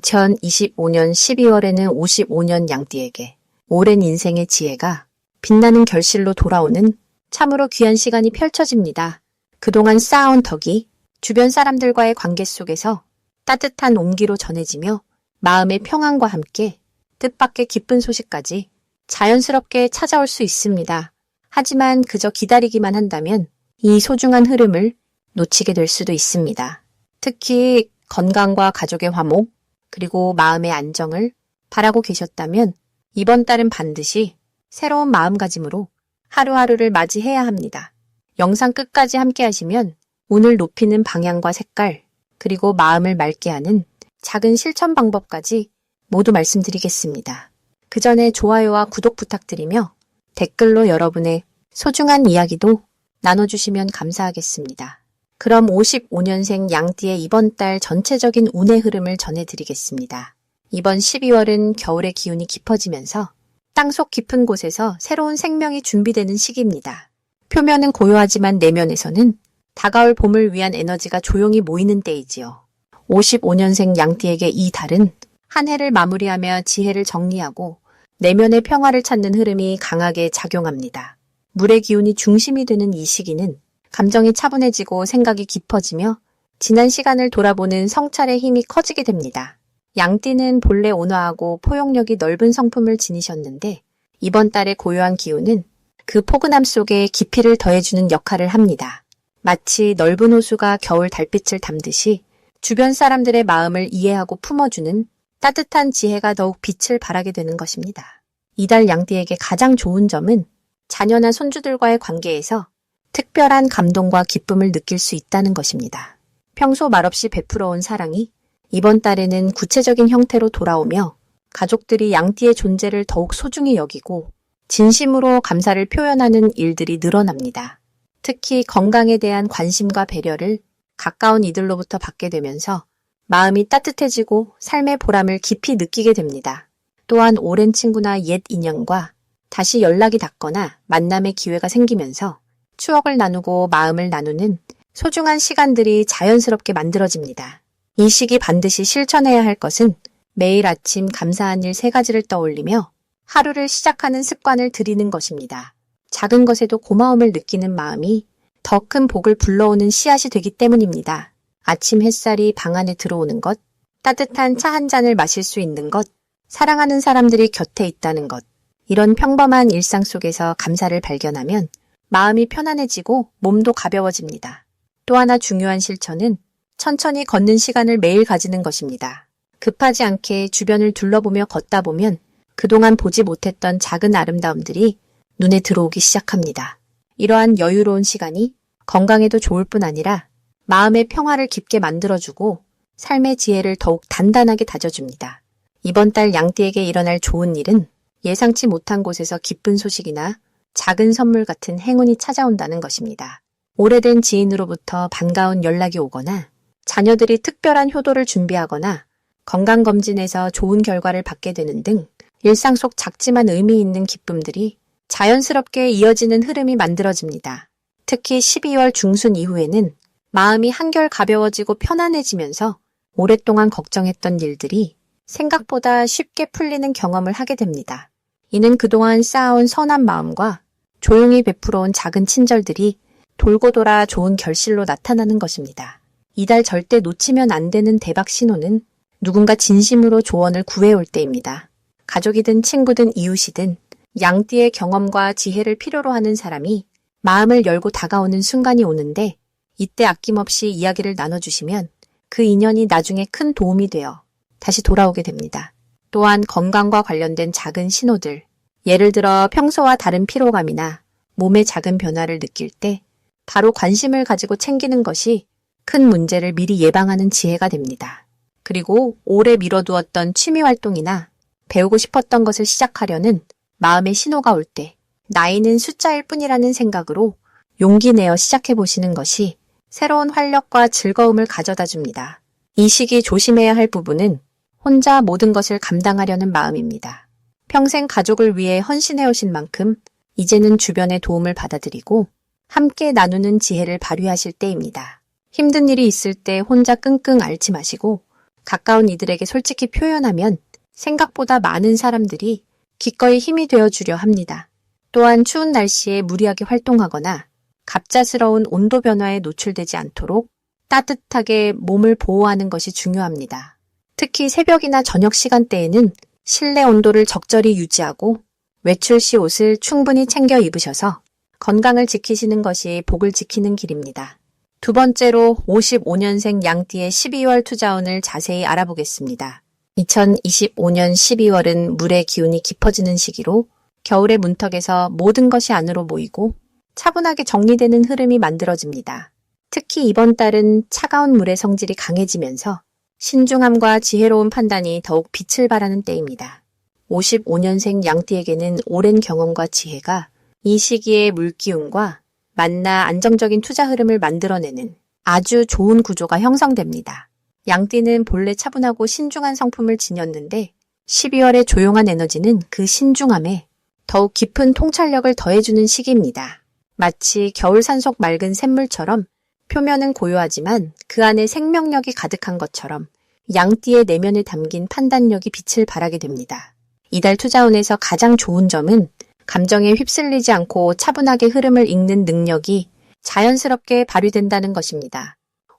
2025년 12월에는 55년 양띠에게 오랜 인생의 지혜가 빛나는 결실로 돌아오는 참으로 귀한 시간이 펼쳐집니다. 그동안 쌓아온 덕이 주변 사람들과의 관계 속에서 따뜻한 온기로 전해지며 마음의 평안과 함께 뜻밖의 기쁜 소식까지 자연스럽게 찾아올 수 있습니다. 하지만 그저 기다리기만 한다면 이 소중한 흐름을 놓치게 될 수도 있습니다. 특히 건강과 가족의 화목, 그리고 마음의 안정을 바라고 계셨다면 이번 달은 반드시 새로운 마음가짐으로 하루하루를 맞이해야 합니다. 영상 끝까지 함께 하시면 운을 높이는 방향과 색깔, 그리고 마음을 맑게 하는 작은 실천 방법까지 모두 말씀드리겠습니다. 그 전에 좋아요와 구독 부탁드리며 댓글로 여러분의 소중한 이야기도 나눠주시면 감사하겠습니다. 그럼 55년생 양띠의 이번 달 전체적인 운의 흐름을 전해드리겠습니다. 이번 12월은 겨울의 기운이 깊어지면서 땅속 깊은 곳에서 새로운 생명이 준비되는 시기입니다. 표면은 고요하지만 내면에서는 다가올 봄을 위한 에너지가 조용히 모이는 때이지요. 55년생 양띠에게 이 달은 한 해를 마무리하며 지혜를 정리하고 내면의 평화를 찾는 흐름이 강하게 작용합니다. 물의 기운이 중심이 되는 이 시기는 감정이 차분해지고 생각이 깊어지며 지난 시간을 돌아보는 성찰의 힘이 커지게 됩니다. 양띠는 본래 온화하고 포용력이 넓은 성품을 지니셨는데 이번 달의 고요한 기운은 그 포근함 속에 깊이를 더해주는 역할을 합니다. 마치 넓은 호수가 겨울 달빛을 담듯이 주변 사람들의 마음을 이해하고 품어주는 따뜻한 지혜가 더욱 빛을 발하게 되는 것입니다. 이달 양띠에게 가장 좋은 점은 자녀나 손주들과의 관계에서 특별한 감동과 기쁨을 느낄 수 있다는 것입니다. 평소 말없이 베풀어온 사랑이 이번 달에는 구체적인 형태로 돌아오며 가족들이 양띠의 존재를 더욱 소중히 여기고 진심으로 감사를 표현하는 일들이 늘어납니다. 특히 건강에 대한 관심과 배려를 가까운 이들로부터 받게 되면서 마음이 따뜻해지고 삶의 보람을 깊이 느끼게 됩니다. 또한 오랜 친구나 옛 인연과 다시 연락이 닿거나 만남의 기회가 생기면서 추억을 나누고 마음을 나누는 소중한 시간들이 자연스럽게 만들어집니다. 이 시기 반드시 실천해야 할 것은 매일 아침 감사한 일 3가지를 떠올리며 하루를 시작하는 습관을 들이는 것입니다. 작은 것에도 고마움을 느끼는 마음이 더 큰 복을 불러오는 씨앗이 되기 때문입니다. 아침 햇살이 방 안에 들어오는 것, 따뜻한 차 한 잔을 마실 수 있는 것, 사랑하는 사람들이 곁에 있다는 것, 이런 평범한 일상 속에서 감사를 발견하면 마음이 편안해지고 몸도 가벼워집니다. 또 하나 중요한 실천은 천천히 걷는 시간을 매일 가지는 것입니다. 급하지 않게 주변을 둘러보며 걷다 보면 그동안 보지 못했던 작은 아름다움들이 눈에 들어오기 시작합니다. 이러한 여유로운 시간이 건강에도 좋을 뿐 아니라 마음의 평화를 깊게 만들어주고 삶의 지혜를 더욱 단단하게 다져줍니다. 이번 달 양띠에게 일어날 좋은 일은 예상치 못한 곳에서 기쁜 소식이나 작은 선물 같은 행운이 찾아온다는 것입니다. 오래된 지인으로부터 반가운 연락이 오거나 자녀들이 특별한 효도를 준비하거나 건강검진에서 좋은 결과를 받게 되는 등 일상 속 작지만 의미 있는 기쁨들이 자연스럽게 이어지는 흐름이 만들어집니다. 특히 12월 중순 이후에는 마음이 한결 가벼워지고 편안해지면서 오랫동안 걱정했던 일들이 생각보다 쉽게 풀리는 경험을 하게 됩니다. 이는 그동안 쌓아온 선한 마음과 조용히 베풀어온 작은 친절들이 돌고 돌아 좋은 결실로 나타나는 것입니다. 이달 절대 놓치면 안 되는 대박 신호는 누군가 진심으로 조언을 구해올 때입니다. 가족이든 친구든 이웃이든 양띠의 경험과 지혜를 필요로 하는 사람이 마음을 열고 다가오는 순간이 오는데 이때 아낌없이 이야기를 나눠주시면 그 인연이 나중에 큰 도움이 되어 다시 돌아오게 됩니다. 또한 건강과 관련된 작은 신호들, 예를 들어 평소와 다른 피로감이나 몸의 작은 변화를 느낄 때 바로 관심을 가지고 챙기는 것이 큰 문제를 미리 예방하는 지혜가 됩니다. 그리고 오래 미뤄두었던 취미 활동이나 배우고 싶었던 것을 시작하려는 마음의 신호가 올 때 나이는 숫자일 뿐이라는 생각으로 용기 내어 시작해보시는 것이 새로운 활력과 즐거움을 가져다 줍니다. 이 시기 조심해야 할 부분은 혼자 모든 것을 감당하려는 마음입니다. 평생 가족을 위해 헌신해오신 만큼 이제는 주변의 도움을 받아들이고 함께 나누는 지혜를 발휘하실 때입니다. 힘든 일이 있을 때 혼자 끙끙 앓지 마시고 가까운 이들에게 솔직히 표현하면 생각보다 많은 사람들이 기꺼이 힘이 되어주려 합니다. 또한 추운 날씨에 무리하게 활동하거나 갑작스러운 온도 변화에 노출되지 않도록 따뜻하게 몸을 보호하는 것이 중요합니다. 특히 새벽이나 저녁 시간대에는 실내 온도를 적절히 유지하고 외출 시 옷을 충분히 챙겨 입으셔서 건강을 지키시는 것이 복을 지키는 길입니다. 두 번째로 55년생 양띠의 12월 투자운을 자세히 알아보겠습니다. 2025년 12월은 물의 기운이 깊어지는 시기로 겨울의 문턱에서 모든 것이 안으로 모이고 차분하게 정리되는 흐름이 만들어집니다. 특히 이번 달은 차가운 물의 성질이 강해지면서 신중함과 지혜로운 판단이 더욱 빛을 발하는 때입니다. 55년생 양띠에게는 오랜 경험과 지혜가 이 시기에 물기운과 만나 안정적인 투자 흐름을 만들어내는 아주 좋은 구조가 형성됩니다. 양띠는 본래 차분하고 신중한 성품을 지녔는데 12월의 조용한 에너지는 그 신중함에 더욱 깊은 통찰력을 더해주는 시기입니다. 마치 겨울 산속 맑은 샘물처럼 표면은 고요하지만 그 안에 생명력이 가득한 것처럼 양띠의 내면에 담긴 판단력이 빛을 발하게 됩니다. 이달 투자운에서 가장 좋은 점은 감정에 휩쓸리지 않고 차분하게 흐름을 읽는 능력이 자연스럽게 발휘된다는 것입니다.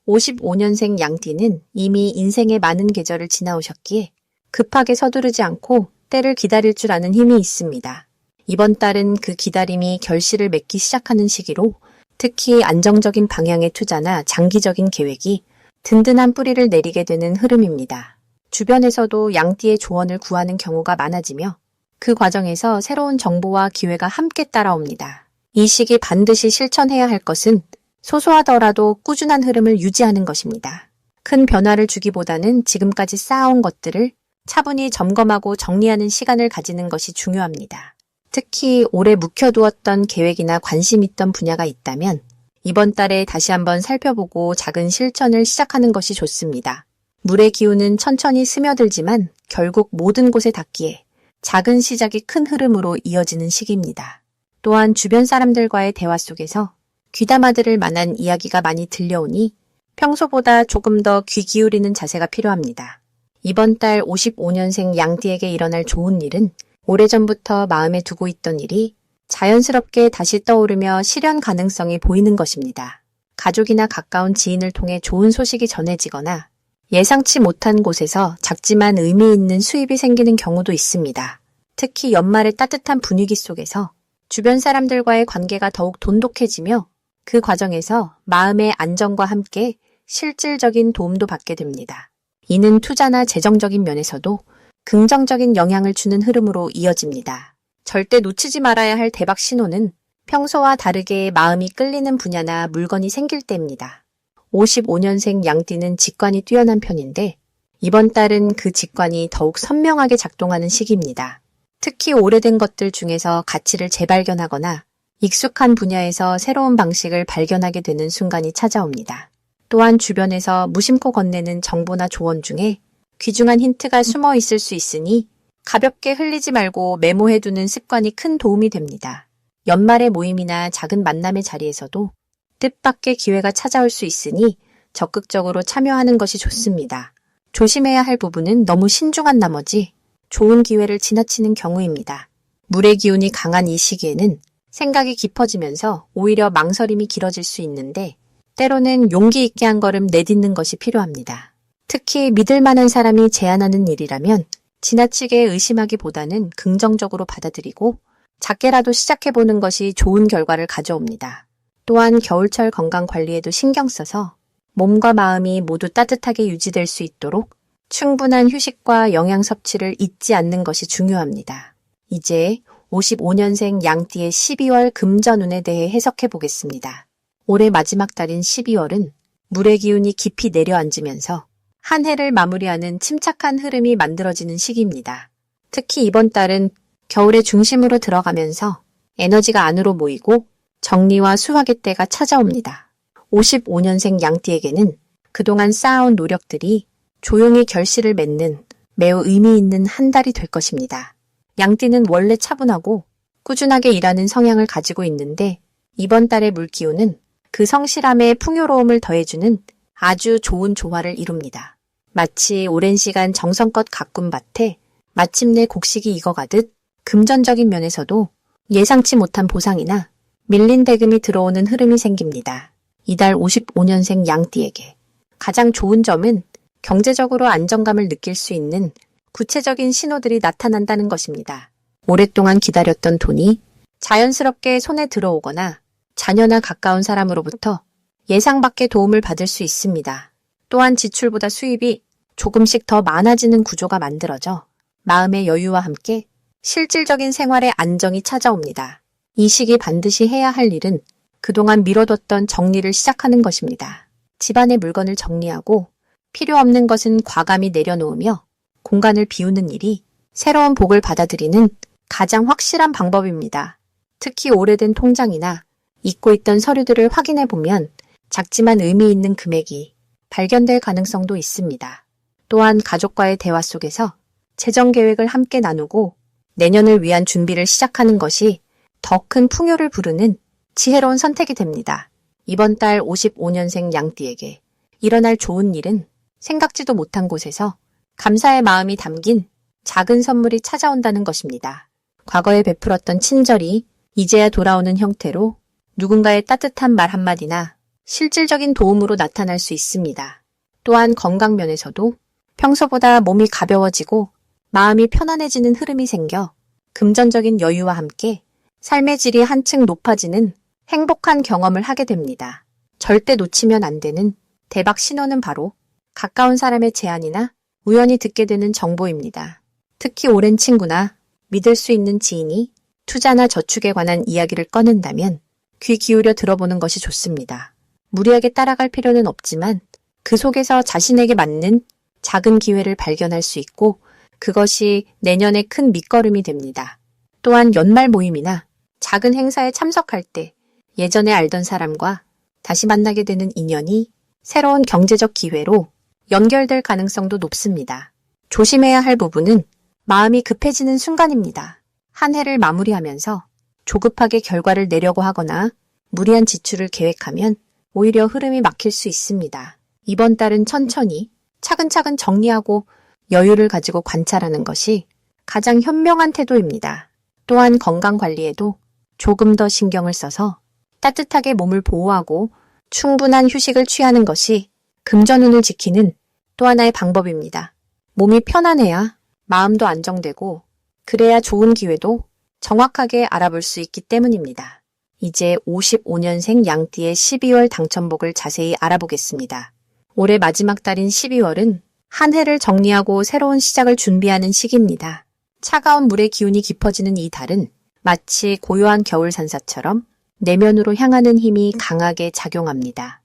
55년생 양띠는 이미 인생의 많은 계절을 지나오셨기에 급하게 서두르지 않고 때를 기다릴 줄 아는 힘이 있습니다. 이번 달은 그 기다림이 결실을 맺기 시작하는 시기로 특히 안정적인 방향의 투자나 장기적인 계획이 든든한 뿌리를 내리게 되는 흐름입니다. 주변에서도 양띠의 조언을 구하는 경우가 많아지며 그 과정에서 새로운 정보와 기회가 함께 따라옵니다. 이 시기 반드시 실천해야 할 것은 소소하더라도 꾸준한 흐름을 유지하는 것입니다. 큰 변화를 주기보다는 지금까지 쌓아온 것들을 차분히 점검하고 정리하는 시간을 가지는 것이 중요합니다. 특히 오래 묵혀두었던 계획이나 관심 있던 분야가 있다면 이번 달에 다시 한번 살펴보고 작은 실천을 시작하는 것이 좋습니다. 물의 기운은 천천히 스며들지만 결국 모든 곳에 닿기에 작은 시작이 큰 흐름으로 이어지는 시기입니다. 또한 주변 사람들과의 대화 속에서 귀담아 들을 만한 이야기가 많이 들려오니 평소보다 조금 더 귀 기울이는 자세가 필요합니다. 이번 달 55년생 양띠에게 일어날 좋은 일은 오래전부터 마음에 두고 있던 일이 자연스럽게 다시 떠오르며 실현 가능성이 보이는 것입니다. 가족이나 가까운 지인을 통해 좋은 소식이 전해지거나 예상치 못한 곳에서 작지만 의미 있는 수입이 생기는 경우도 있습니다. 특히 연말의 따뜻한 분위기 속에서 주변 사람들과의 관계가 더욱 돈독해지며 그 과정에서 마음의 안정과 함께 실질적인 도움도 받게 됩니다. 이는 투자나 재정적인 면에서도 긍정적인 영향을 주는 흐름으로 이어집니다. 절대 놓치지 말아야 할 대박 신호는 평소와 다르게 마음이 끌리는 분야나 물건이 생길 때입니다. 55년생 양띠는 직관이 뛰어난 편인데 이번 달은 그 직관이 더욱 선명하게 작동하는 시기입니다. 특히 오래된 것들 중에서 가치를 재발견하거나 익숙한 분야에서 새로운 방식을 발견하게 되는 순간이 찾아옵니다. 또한 주변에서 무심코 건네는 정보나 조언 중에 귀중한 힌트가 숨어 있을 수 있으니 가볍게 흘리지 말고 메모해두는 습관이 큰 도움이 됩니다. 연말의 모임이나 작은 만남의 자리에서도 뜻밖의 기회가 찾아올 수 있으니 적극적으로 참여하는 것이 좋습니다. 조심해야 할 부분은 너무 신중한 나머지 좋은 기회를 지나치는 경우입니다. 물의 기운이 강한 이 시기에는 생각이 깊어지면서 오히려 망설임이 길어질 수 있는데 때로는 용기 있게 한 걸음 내딛는 것이 필요합니다. 특히 믿을 만한 사람이 제안하는 일이라면 지나치게 의심하기보다는 긍정적으로 받아들이고 작게라도 시작해보는 것이 좋은 결과를 가져옵니다. 또한 겨울철 건강 관리에도 신경 써서 몸과 마음이 모두 따뜻하게 유지될 수 있도록 충분한 휴식과 영양 섭취를 잊지 않는 것이 중요합니다. 이제 55년생 양띠의 12월 금전운에 대해 해석해 보겠습니다. 올해 마지막 달인 12월은 물의 기운이 깊이 내려앉으면서 한 해를 마무리하는 침착한 흐름이 만들어지는 시기입니다. 특히 이번 달은 겨울의 중심으로 들어가면서 에너지가 안으로 모이고 정리와 수확의 때가 찾아옵니다. 55년생 양띠에게는 그동안 쌓아온 노력들이 조용히 결실을 맺는 매우 의미 있는 한 달이 될 것입니다. 양띠는 원래 차분하고 꾸준하게 일하는 성향을 가지고 있는데 이번 달의 물기운은 그 성실함에 풍요로움을 더해주는 아주 좋은 조화를 이룹니다. 마치 오랜 시간 정성껏 가꾼 밭에 마침내 곡식이 익어가듯 금전적인 면에서도 예상치 못한 보상이나 밀린 대금이 들어오는 흐름이 생깁니다. 이달 55년생 양띠에게 가장 좋은 점은 경제적으로 안정감을 느낄 수 있는 구체적인 신호들이 나타난다는 것입니다. 오랫동안 기다렸던 돈이 자연스럽게 손에 들어오거나 자녀나 가까운 사람으로부터 예상 밖의 도움을 받을 수 있습니다. 또한 지출보다 수입이 조금씩 더 많아지는 구조가 만들어져 마음의 여유와 함께 실질적인 생활의 안정이 찾아옵니다. 이 시기 반드시 해야 할 일은 그동안 미뤄뒀던 정리를 시작하는 것입니다. 집안의 물건을 정리하고 필요 없는 것은 과감히 내려놓으며 공간을 비우는 일이 새로운 복을 받아들이는 가장 확실한 방법입니다. 특히 오래된 통장이나 잊고 있던 서류들을 확인해 보면 작지만 의미 있는 금액이 발견될 가능성도 있습니다. 또한 가족과의 대화 속에서 재정 계획을 함께 나누고 내년을 위한 준비를 시작하는 것이 더 큰 풍요를 부르는 지혜로운 선택이 됩니다. 이번 달 55년생 양띠에게 일어날 좋은 일은 생각지도 못한 곳에서 감사의 마음이 담긴 작은 선물이 찾아온다는 것입니다. 과거에 베풀었던 친절이 이제야 돌아오는 형태로 누군가의 따뜻한 말 한마디나 실질적인 도움으로 나타날 수 있습니다. 또한 건강 면에서도 평소보다 몸이 가벼워지고 마음이 편안해지는 흐름이 생겨 금전적인 여유와 함께 삶의 질이 한층 높아지는 행복한 경험을 하게 됩니다. 절대 놓치면 안 되는 대박 신호는 바로 가까운 사람의 제안이나 우연히 듣게 되는 정보입니다. 특히 오랜 친구나 믿을 수 있는 지인이 투자나 저축에 관한 이야기를 꺼낸다면 귀 기울여 들어보는 것이 좋습니다. 무리하게 따라갈 필요는 없지만 그 속에서 자신에게 맞는 작은 기회를 발견할 수 있고 그것이 내년의 큰 밑거름이 됩니다. 또한 연말 모임이나 작은 행사에 참석할 때 예전에 알던 사람과 다시 만나게 되는 인연이 새로운 경제적 기회로 연결될 가능성도 높습니다. 조심해야 할 부분은 마음이 급해지는 순간입니다. 한 해를 마무리하면서 조급하게 결과를 내려고 하거나 무리한 지출을 계획하면 오히려 흐름이 막힐 수 있습니다. 이번 달은 천천히 차근차근 정리하고 여유를 가지고 관찰하는 것이 가장 현명한 태도입니다. 또한 건강 관리에도 조금 더 신경을 써서 따뜻하게 몸을 보호하고 충분한 휴식을 취하는 것이 금전운을 지키는 또 하나의 방법입니다. 몸이 편안해야 마음도 안정되고 그래야 좋은 기회도 정확하게 알아볼 수 있기 때문입니다. 이제 55년생 양띠의 12월 당첨복을 자세히 알아보겠습니다. 올해 마지막 달인 12월은 한 해를 정리하고 새로운 시작을 준비하는 시기입니다. 차가운 물의 기운이 깊어지는 이 달은 마치 고요한 겨울 산사처럼 내면으로 향하는 힘이 강하게 작용합니다.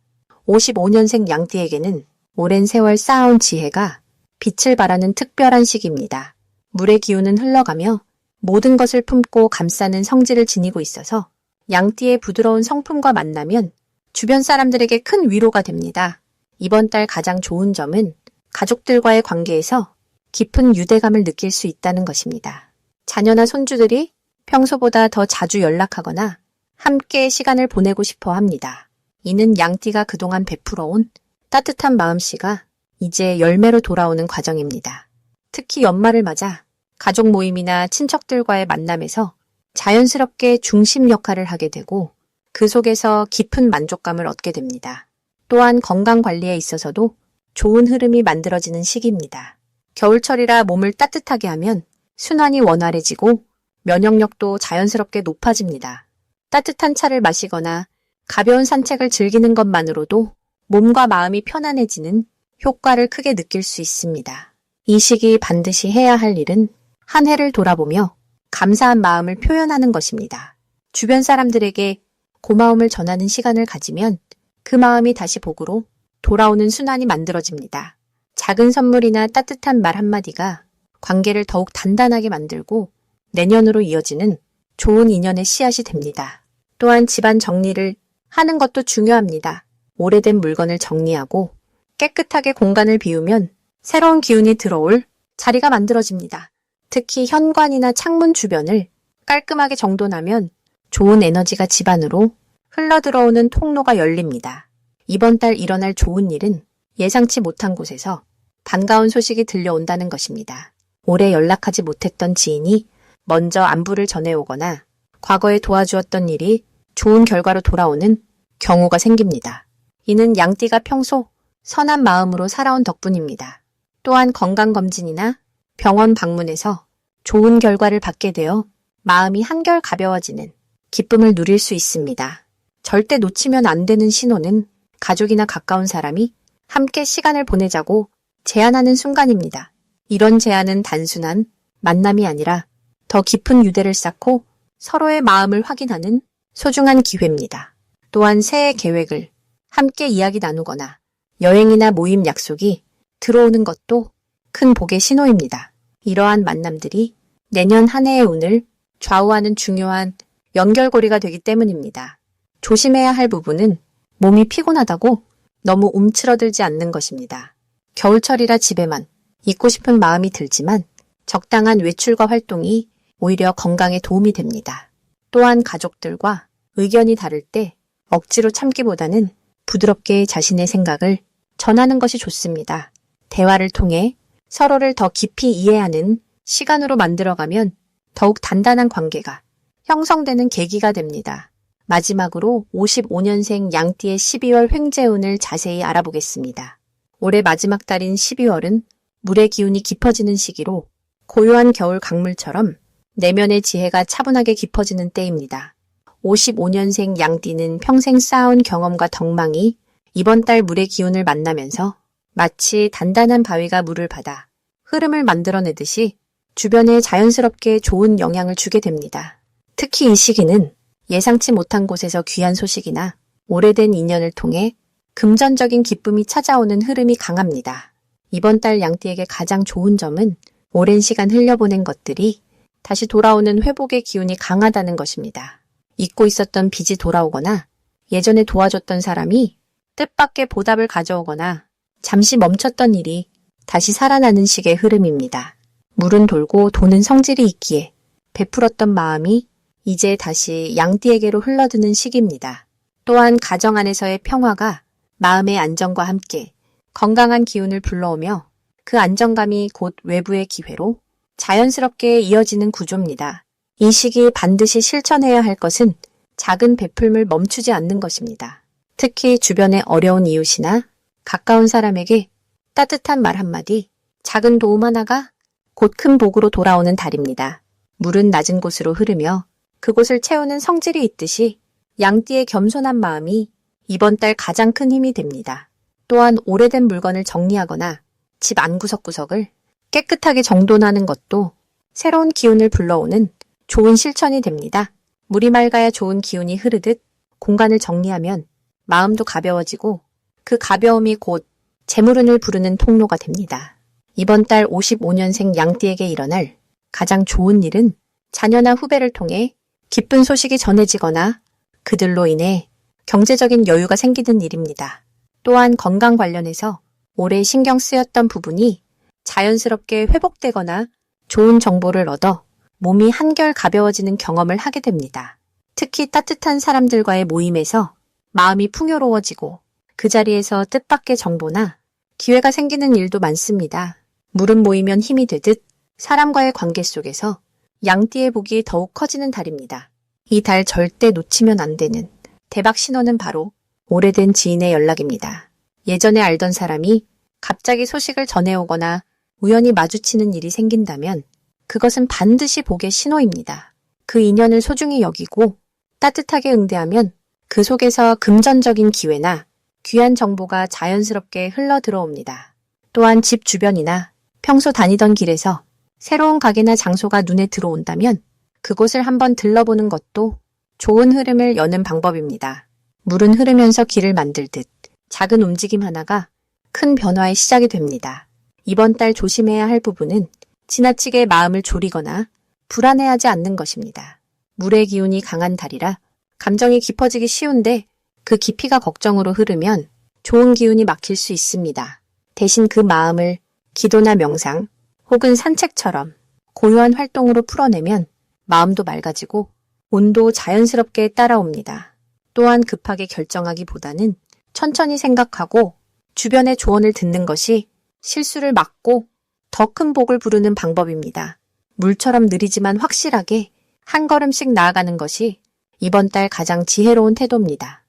55년생 양띠에게는 오랜 세월 쌓아온 지혜가 빛을 발하는 특별한 시기입니다. 물의 기운은 흘러가며 모든 것을 품고 감싸는 성질을 지니고 있어서 양띠의 부드러운 성품과 만나면 주변 사람들에게 큰 위로가 됩니다. 이번 달 가장 좋은 점은 가족들과의 관계에서 깊은 유대감을 느낄 수 있다는 것입니다. 자녀나 손주들이 평소보다 더 자주 연락하거나 함께 시간을 보내고 싶어 합니다. 이는 양띠가 그동안 베풀어온 따뜻한 마음씨가 이제 열매로 돌아오는 과정입니다. 특히 연말을 맞아 가족 모임이나 친척들과의 만남에서 자연스럽게 중심 역할을 하게 되고 그 속에서 깊은 만족감을 얻게 됩니다. 또한 건강 관리에 있어서도 좋은 흐름이 만들어지는 시기입니다. 겨울철이라 몸을 따뜻하게 하면 순환이 원활해지고 면역력도 자연스럽게 높아집니다. 따뜻한 차를 마시거나 가벼운 산책을 즐기는 것만으로도 몸과 마음이 편안해지는 효과를 크게 느낄 수 있습니다. 이 시기 반드시 해야 할 일은 한 해를 돌아보며 감사한 마음을 표현하는 것입니다. 주변 사람들에게 고마움을 전하는 시간을 가지면 그 마음이 다시 복으로 돌아오는 순환이 만들어집니다. 작은 선물이나 따뜻한 말 한마디가 관계를 더욱 단단하게 만들고 내년으로 이어지는 좋은 인연의 씨앗이 됩니다. 또한 집안 정리를 하는 것도 중요합니다. 오래된 물건을 정리하고 깨끗하게 공간을 비우면 새로운 기운이 들어올 자리가 만들어집니다. 특히 현관이나 창문 주변을 깔끔하게 정돈하면 좋은 에너지가 집안으로 흘러들어오는 통로가 열립니다. 이번 달 일어날 좋은 일은 예상치 못한 곳에서 반가운 소식이 들려온다는 것입니다. 오래 연락하지 못했던 지인이 먼저 안부를 전해오거나 과거에 도와주었던 일이 좋은 결과로 돌아오는 경우가 생깁니다. 이는 양띠가 평소 선한 마음으로 살아온 덕분입니다. 또한 건강검진이나 병원 방문에서 좋은 결과를 받게 되어 마음이 한결 가벼워지는 기쁨을 누릴 수 있습니다. 절대 놓치면 안 되는 신호는 가족이나 가까운 사람이 함께 시간을 보내자고 제안하는 순간입니다. 이런 제안은 단순한 만남이 아니라 더 깊은 유대를 쌓고 서로의 마음을 확인하는 소중한 기회입니다. 또한 새해 계획을 함께 이야기 나누거나 여행이나 모임 약속이 들어오는 것도 큰 복의 신호입니다. 이러한 만남들이 내년 한 해의 운을 좌우하는 중요한 연결고리가 되기 때문입니다. 조심해야 할 부분은 몸이 피곤하다고 너무 움츠러들지 않는 것입니다. 겨울철이라 집에만 있고 싶은 마음이 들지만 적당한 외출과 활동이 오히려 건강에 도움이 됩니다. 또한 가족들과 의견이 다를 때 억지로 참기보다는 부드럽게 자신의 생각을 전하는 것이 좋습니다. 대화를 통해 서로를 더 깊이 이해하는 시간으로 만들어가면 더욱 단단한 관계가 형성되는 계기가 됩니다. 마지막으로 55년생 양띠의 12월 횡재운을 자세히 알아보겠습니다. 올해 마지막 달인 12월은 물의 기운이 깊어지는 시기로 고요한 겨울 강물처럼 내면의 지혜가 차분하게 깊어지는 때입니다. 55년생 양띠는 평생 쌓아온 경험과 덕망이 이번 달 물의 기운을 만나면서 마치 단단한 바위가 물을 받아 흐름을 만들어내듯이 주변에 자연스럽게 좋은 영향을 주게 됩니다. 특히 이 시기는 예상치 못한 곳에서 귀한 소식이나 오래된 인연을 통해 금전적인 기쁨이 찾아오는 흐름이 강합니다. 이번 달 양띠에게 가장 좋은 점은 오랜 시간 흘려보낸 것들이 다시 돌아오는 회복의 기운이 강하다는 것입니다. 잊고 있었던 빚이 돌아오거나 예전에 도와줬던 사람이 뜻밖의 보답을 가져오거나 잠시 멈췄던 일이 다시 살아나는 식의 흐름입니다. 물은 돌고 돈은 성질이 있기에 베풀었던 마음이 이제 다시 양띠에게로 흘러드는 시기입니다. 또한 가정 안에서의 평화가 마음의 안정과 함께 건강한 기운을 불러오며 그 안정감이 곧 외부의 기회로 자연스럽게 이어지는 구조입니다. 이 시기 반드시 실천해야 할 것은 작은 베풀물 멈추지 않는 것입니다. 특히 주변의 어려운 이웃이나 가까운 사람에게 따뜻한 말 한마디, 작은 도움 하나가 곧 큰 복으로 돌아오는 달입니다. 물은 낮은 곳으로 흐르며 그곳을 채우는 성질이 있듯이 양띠의 겸손한 마음이 이번 달 가장 큰 힘이 됩니다. 또한 오래된 물건을 정리하거나 집 안구석구석을 깨끗하게 정돈하는 것도 새로운 기운을 불러오는 좋은 실천이 됩니다. 물이 맑아야 좋은 기운이 흐르듯 공간을 정리하면 마음도 가벼워지고 그 가벼움이 곧 재물운을 부르는 통로가 됩니다. 이번 달 55년생 양띠에게 일어날 가장 좋은 일은 자녀나 후배를 통해 기쁜 소식이 전해지거나 그들로 인해 경제적인 여유가 생기는 일입니다. 또한 건강 관련해서 오래 신경 쓰였던 부분이 자연스럽게 회복되거나 좋은 정보를 얻어 몸이 한결 가벼워지는 경험을 하게 됩니다. 특히 따뜻한 사람들과의 모임에서 마음이 풍요로워지고 그 자리에서 뜻밖의 정보나 기회가 생기는 일도 많습니다. 물은 모이면 힘이 되듯 사람과의 관계 속에서 양띠의 복이 더욱 커지는 달입니다. 이 달 절대 놓치면 안 되는 대박 신호는 바로 오래된 지인의 연락입니다. 예전에 알던 사람이 갑자기 소식을 전해오거나 우연히 마주치는 일이 생긴다면 그것은 반드시 복의 신호입니다. 그 인연을 소중히 여기고 따뜻하게 응대하면 그 속에서 금전적인 기회나 귀한 정보가 자연스럽게 흘러 들어옵니다. 또한 집 주변이나 평소 다니던 길에서 새로운 가게나 장소가 눈에 들어온다면 그곳을 한번 들러보는 것도 좋은 흐름을 여는 방법입니다. 물은 흐르면서 길을 만들듯 작은 움직임 하나가 큰 변화의 시작이 됩니다. 이번 달 조심해야 할 부분은 지나치게 마음을 졸이거나 불안해하지 않는 것입니다. 물의 기운이 강한 달이라 감정이 깊어지기 쉬운데 그 깊이가 걱정으로 흐르면 좋은 기운이 막힐 수 있습니다. 대신 그 마음을 기도나 명상 혹은 산책처럼 고요한 활동으로 풀어내면 마음도 맑아지고 온도 자연스럽게 따라옵니다. 또한 급하게 결정하기보다는 천천히 생각하고 주변의 조언을 듣는 것이 실수를 막고 더 큰 복을 부르는 방법입니다. 물처럼 느리지만 확실하게 한 걸음씩 나아가는 것이 이번 달 가장 지혜로운 태도입니다.